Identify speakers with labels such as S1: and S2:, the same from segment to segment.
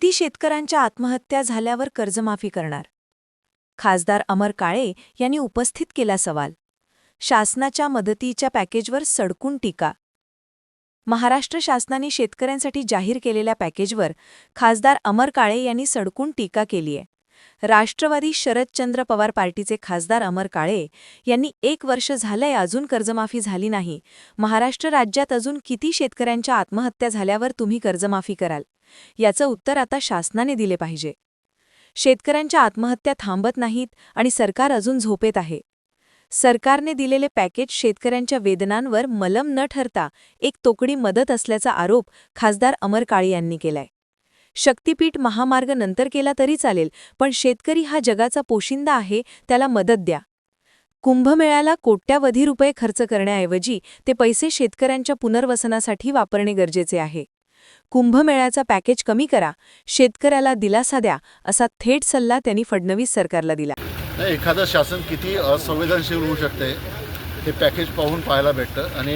S1: किती शेतकऱ्यांच्या आत्महत्या झाल्यावर कर्जमाफी करणार? खासदार अमर काळे यांनी उपस्थित केला सवाल. शासनाच्या मदतीच्या पॅकेजवर सडकून टीका. महाराष्ट्र शासनाने शेतकऱ्यांसाठी जाहीर केलेल्या पॅकेजवर खासदार अमर काळे यांनी सडकून टीका केली आहे. राष्ट्रवादी शरदचंद्र पवार पार्टीचे खासदार अमर काळे यांनी 1 वर्ष झालंय अजून कर्जमाफी झाली नाही. महाराष्ट्र राज्यात अजून किती शेतकऱ्यांच्या आत्महत्या झाल्यावर तुम्ही कर्जमाफी कराल? याचं उत्तर आता शासनाने दिले पाहिजे. शेतकऱ्यांच्या आत्महत्या थांबत नाहीत आणि सरकार अजून झोपेत आहे. सरकारने दिलेले पॅकेज शेतकऱ्यांच्या वेदनांवर मलम न ठरता एक तोकडी मदत असल्याचा आरोप खासदार अमर काळे यांनी केलाय. शक्तीपीठ महामार्ग नंतर केला तरी चालेल, पण शेतकरी हा जगाचा पोशिंदा आहे, त्याला मदत द्या. कुंभमेळ्याला कोट्यावधी रुपये खर्च करण्याऐवजी ते पैसे शेतकऱ्यांच्या पुनर्वसनासाठी वापरणे गरजेचे आहे. कुंभमेळ्याचा पॅकेज कमी करा, शेतकऱ्याला दिलासा द्या, असा थेट सल्ला त्यांनी फडणवीस सरकारला दिला.
S2: एखादं शासन किती असंवेदनशील होऊ शकते हे पॅकेज पाहून पाहायला भेटतं आणि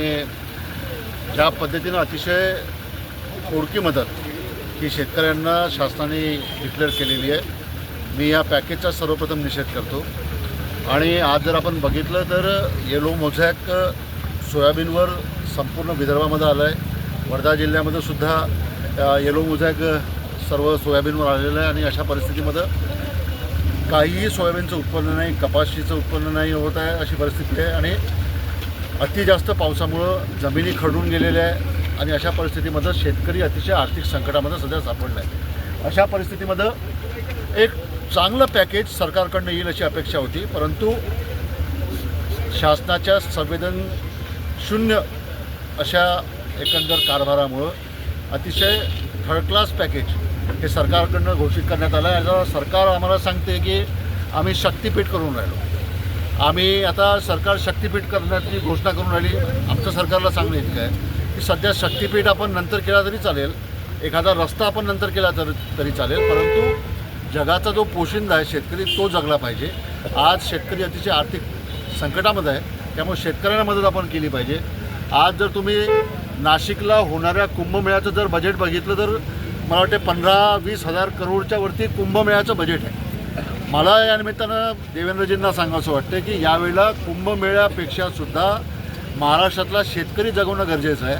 S2: ज्या पद्धतीनं अतिशय थोडकी मदत ही शेतकऱ्यांना शासनाने डिक्लेअर केलेली आहे. मी या पॅकेजचा सर्वप्रथम निषेध करतो. आणि आज जर आपण बघितलं तर येलो मोझॅक सोयाबीनवर संपूर्ण विदर्भामध्ये आलं आहे. वर्धा जिल्ह्यामध्ये सुद्धा येलो मोझॅक सर्व सोयाबीनवर आलेलं आहे आणि अशा परिस्थितीमध्ये काहीही सोयाबीनचं उत्पन्न नाही, कपाशीचं उत्पन्न नाही होत आहे अशी परिस्थिती आहे. आणि अति जास्त पावसामुळं जमिनी खरडून गेलेल्या आहे आणि अशा परिस्थितीमध्ये शेतकरी अतिशय आर्थिक संकटामध्ये सध्या सापडला आहे. अशा परिस्थितीमध्ये एक चांगलं पॅकेज सरकारकडनं येईल अशी अपेक्षा होती, परंतु शासनाच्या संवेदनशून्य अशा एकंदर कारभारामुळं अतिशय थर्ड क्लास पॅकेज हे सरकारकडनं घोषित करण्यात आलं आहे. सरकार आम्हाला सांगते की आम्ही शक्तीपीठ करून राहिलो. आम्ही आता सरकार शक्तीपीठ करण्याची घोषणा करून राहिली. आमचं सरकारला सांगणं इतकं आहे की सध्या शक्तीपीठ आपण नंतर केला तरी चालेल, एखादा रस्ता आपण नंतर केला तरी चालेल, परंतु जगाचा जो पोशिंदा आहे शेतकरी तो जगला पाहिजे. आज शेतकरी अतिशय आर्थिक संकटामध्ये आहे, त्यामुळे शेतकऱ्यांना मदत आपण केली पाहिजे. आज जर तुम्ही नाशिकला होणाऱ्या कुंभमेळ्याचं जर बजेट बघितलं तर मला वाटते 15-20 हजार करोडच्या वरती कुंभमेळ्याचं बजेट आहे. मला या निमित्तानं देवेंद्रजींना सांगावंसं वाटतं की यावेळेला कुंभमेळ्यापेक्षा सुद्धा महाराष्ट्रातला शेतकरी जगवणं गरजेचं आहे.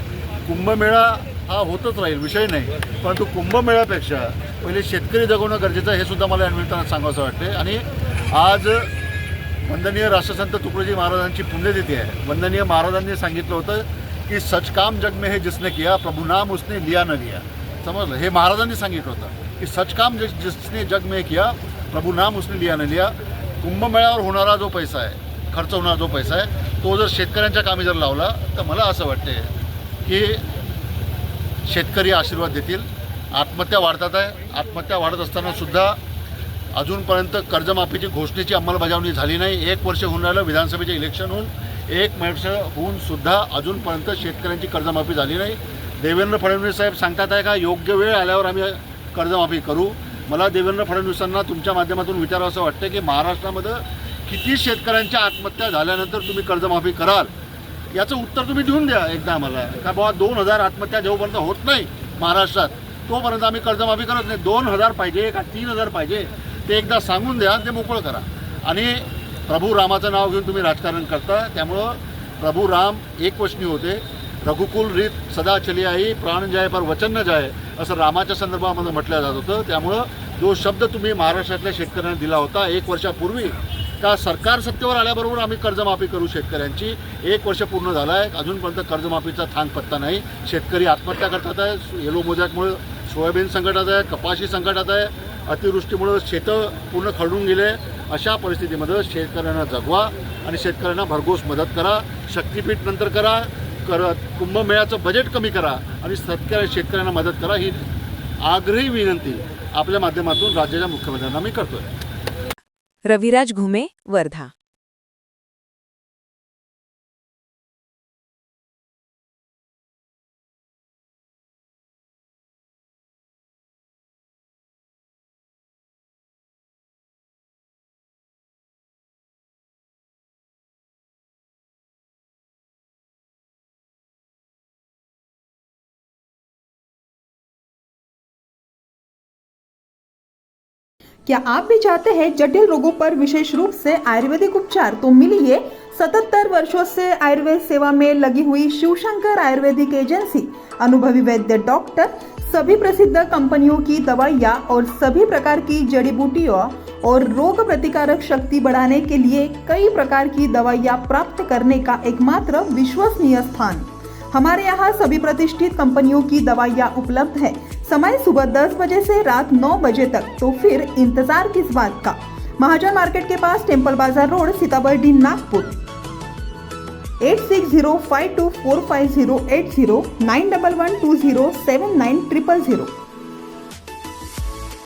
S2: कुंभमेळा हा होतच राहील, विषय नाही, परंतु कुंभमेळ्यापेक्षा पहिले शेतकरी जगवणं गरजेचं आहे हे सुद्धा मला या निमित्तानं सांगावंसं वाटते. आणि आज वंदनीय राष्ट्रसंत तुकडोजी महाराजांची पुण्यतिथी आहे. वंदनीय महाराजांनी सांगितलं होतं की सच काम जग में है जिसने किया, प्रभु नाम उसने लिया न लिया. समजलं, हे महाराजांनी सांगितलं होतं की सच काम जिसने जग में किया, प्रभु नाम उसने लिया न लिया. कुंभमेळ्यावर होणारा जो पैसा आहे, खर्च होणारा जो पैसा आहे, तो जर शेतकऱ्यांच्या कामी जर लावला तर मला असं वाटते की शेतकरी आशीर्वाद देतील. आत्महत्या वाढतात आहे. आत्महत्या वाढत असतानासुद्धा अजूनपर्यंत कर्जमाफीची घोषणेची अंमलबजावणी झाली नाही. 1 वर्ष होऊन राहिलं विधानसभेचे इलेक्शन होऊन, 1 वर्ष होऊन सुद्धा अजूनपर्यंत शेतकऱ्यांची कर्जमाफी झाली नाही. देवेंद्र फडणवीस साहेब सांगतात आहे का योग्य वेळ आल्यावर आम्ही कर्जमाफी करू. मला देवेंद्र फडणवीसांना तुमच्या माध्यमातून विचारावं असं वाटतं की महाराष्ट्रामध्ये किती शेतकऱ्यांच्या आत्महत्या झाल्यानंतर तुम्ही कर्जमाफी कराल याचं उत्तर तुम्ही देऊन द्या एकदा आम्हाला. का बाबा 2000 आत्महत्या जेव्हापर्यंत होत नाही महाराष्ट्रात तोपर्यंत आम्ही कर्जमाफी करत नाही. 2000 पाहिजे का 3000 पाहिजे ते एकदा सांगून द्या, ते मोकळं करा. आणि प्रभू रामाचं नाव घेऊन तुम्ही राजकारण करता, त्यामुळं प्रभू राम एकवचनी होते. रघुकुल रीत सदा चली आई, प्राण जाय पर वचन न जाय, असं रामाच्या संदर्भामध्ये म्हटलं जात होतं. त्यामुळं जो शब्द तुम्ही महाराष्ट्रातल्या शेतकऱ्यांना दिला होता 1 वर्षापूर्वी, का सरकार सत्तेवर आल्याबरोबर आम्ही कर्जमाफी करू शेतकऱ्यांची, 1 वर्ष पूर्ण झालं आहे, अजूनपर्यंत कर्जमाफीचा थांग पत्ता नाही. शेतकरी आत्महत्या करतात आहे. येलो मोझॅकमुळे सोयाबीन संकटात आहे, कपाशी संकटात आहे, अतिवृष्टीमुळे शेतं पूर्ण खरडून गेले. अशा परिस्थितीमध्ये शेतकऱ्यांना जगवा आणि शेतकऱ्यांना भरघोस मदत करा. शक्तीपीठ नंतर करा, कुंभमेळ्याचं बजेट कमी करा आणि शेतकऱ्यांना मदत करा. ही आग्रही विनंती आपल्या माध्यमातून राज्याच्या मुख्यमंत्र्यांना मी करतोय.
S1: रविराज घुमे, वर्धा.
S3: क्या आप भी चाहते हैं जटिल रोगों पर विशेष रूप से आयुर्वेदिक उपचार? तो मिलिए 77 वर्षों से आयुर्वेद सेवा में लगी हुई शिवशंकर आयुर्वेदिक एजेंसी, अनुभवी वैद्य डॉक्टर, सभी प्रसिद्ध कंपनियों की दवाइयाँ और सभी प्रकार की जड़ी बूटियों और रोग प्रतिकारक शक्ति बढ़ाने के लिए कई प्रकार की दवाइयाँ प्राप्त करने का एकमात्र विश्वसनीय स्थान। हमारे यहाँ सभी प्रतिष्ठित कंपनियों की दवाइयाँ उपलब्ध है। समय सुबह 10 बजे से रात 9 बजे तक। तो फिर इंतजार किस बात का? महाजन मार्केट के पास, टेम्पल बाजार रोड, सीताबर्डी, नागपुर। 8605245080 911207900।